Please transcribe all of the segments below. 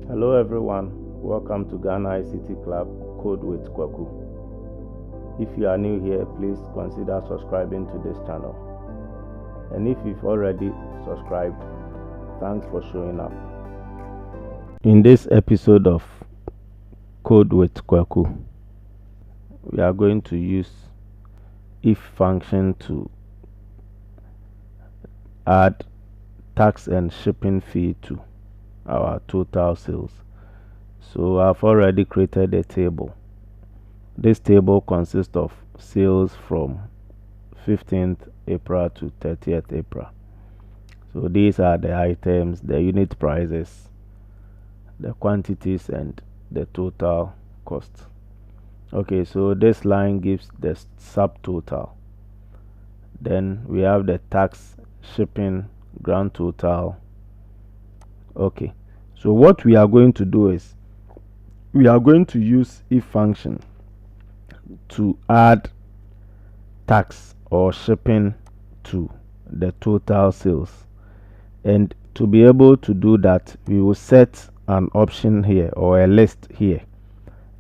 Hello everyone, welcome to Ghana ICT Club Code with Kwaku. If you are new here, please consider subscribing to this channel. And if you've already subscribed, thanks for showing up. In this episode of Code with Kwaku, we are going to use if function to add tax and shipping fee to our total sales. So I've already created a table. This table consists of sales from 15th April to 30th April. So these are the items, the unit prices, the quantities, and the total cost. Okay, so this line gives the subtotal. Then we have the tax, shipping, grand total. Okay, so what we are going to do is we are going to use if function to add tax or shipping to the total sales. And to be able to do that, we will set an option here or a list here,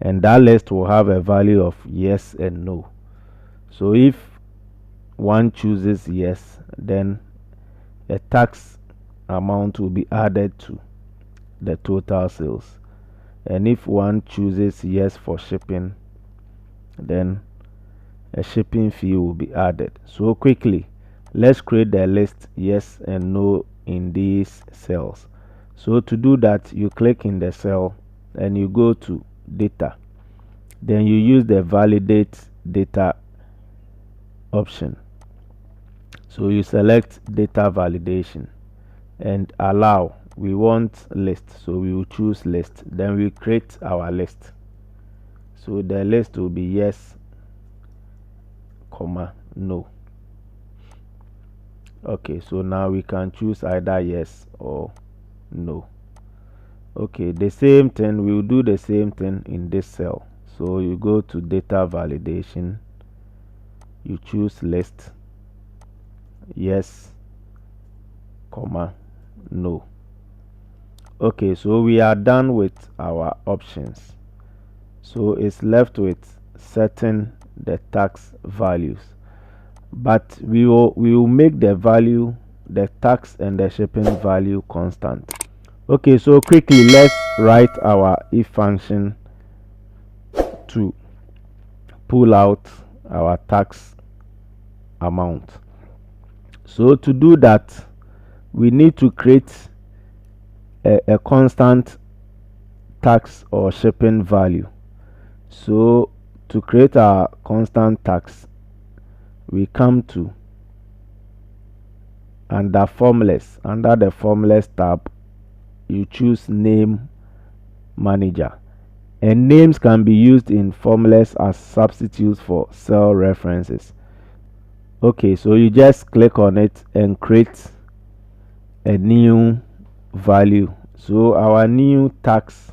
and that list will have a value of yes and no. So if one chooses yes, then a tax amount will be added to the total sales, and if one chooses yes for shipping, then a shipping fee will be added. So quickly, let's create the list yes and no in these cells. So to do that, you click in the cell and you go to data, then you use the validate data option. So you select data validation and allow. We want list, so we will choose list. Then we create our list. So the list will be yes, comma, no. Okay, so now we can choose either yes or no. Okay, the same thing, we will do the same thing in this cell. So you go to data validation, you choose list, yes, comma, no. Okay, so we are done with our options. So it's left with setting the tax values, but we will make the value, the tax and the shipping value constant. Okay, so quickly let's write our if function to pull out our tax amount. So to do that, we need to create a constant tax or shipping value. So to create our constant tax, we come to under formulas. Under the formulas tab, you choose name manager, and names can be used in formulas as substitutes for cell references. Okay, so you just click on it and create a new value. So our new tax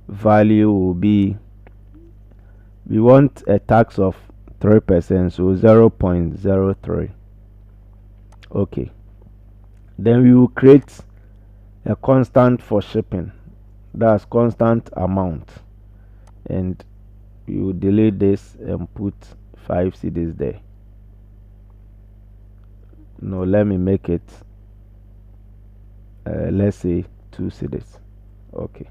value will be, we want a tax of 3%, so 0.03. okay, then we will create a constant for shipping, that's constant amount, and we will delete this and put 5 cedis there. No, let me make it let's say 2 cedis. Okay,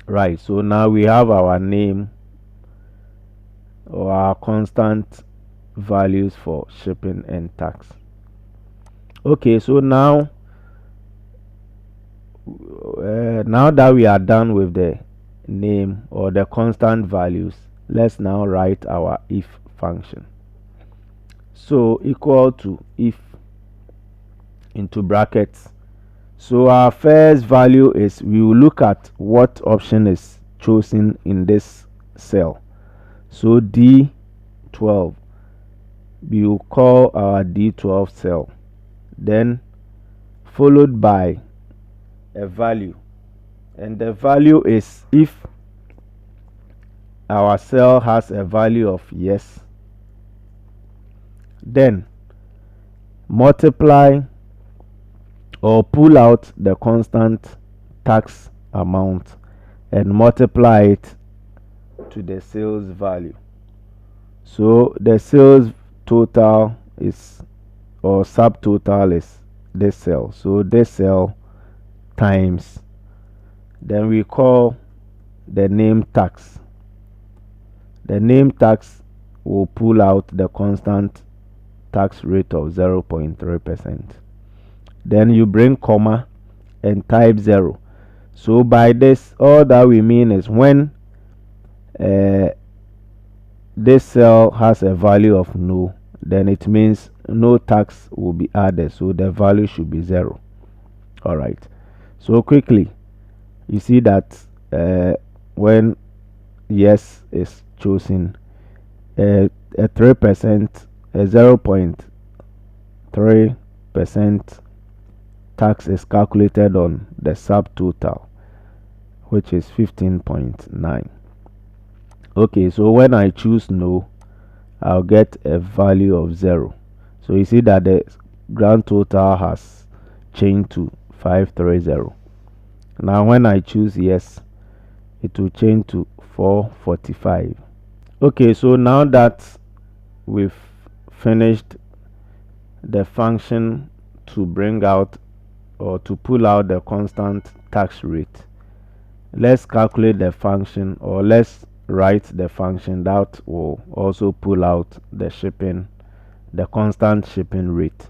right, so now we have our name or our constant values for shipping and tax. Okay, so now that we are done with the name or the constant values, let's now write our if function. So equal to if into brackets. So our first value is, we will look at what option is chosen in this cell. So D12, we will call our D12 cell, then followed by a value, and the value is if our cell has a value of yes, then multiply or pull out the constant tax amount and multiply it to the sales value. So the sales total is, or subtotal is, this cell. So this cell times, then we call the name tax. The name tax will pull out the constant tax rate of 0.3%. Then you bring comma and type 0. So by this, all that we mean is when this cell has a value of no, then it means no tax will be added, so the value should be 0. All right, so quickly you see that when yes is chosen, a 3%, a 0.3% tax is calculated on the subtotal, which is 15.9. Okay, so when I choose no, I'll get a value of 0. So you see that the grand total has changed to 530. Now when I choose yes, it will change to 445. Okay, so now that we've finished the function to bring out or to pull out the constant tax rate, let's calculate the function, or let's write the function that will also pull out the constant shipping rate.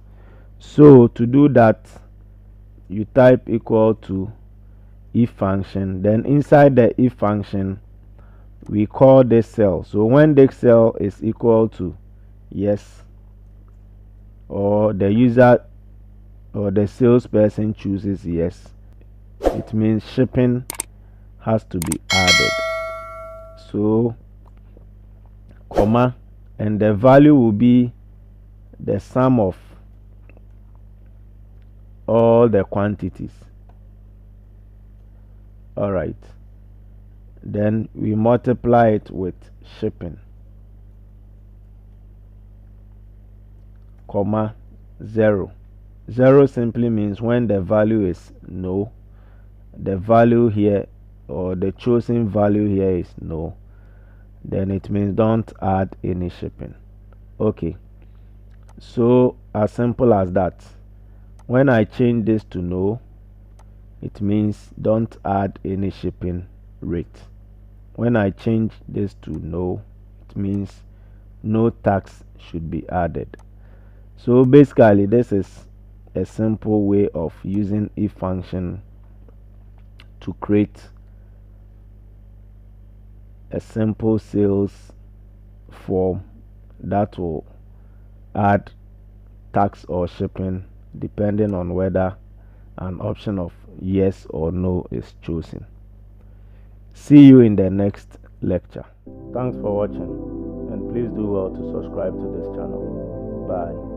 So to do that, you type equal to if function, then inside the if function we call this cell. So when this cell is equal to yes, or the user or the salesperson chooses yes, it means shipping has to be added. So comma, and the value will be the sum of all the quantities. All right, then we multiply it with shipping, comma 0. 0 simply means when the value is no, the value here or the chosen value here is no, then it means don't add any shipping. Okay, so as simple as that. When I change this to no, it means don't add any shipping rate. When I change this to no, it means no tax should be added. So basically this is a simple way of using if function to create a simple sales form that will add tax or shipping depending on whether an option of yes or no is chosen. See you in the next lecture. Thanks for watching, and please do well to subscribe to this channel. Bye.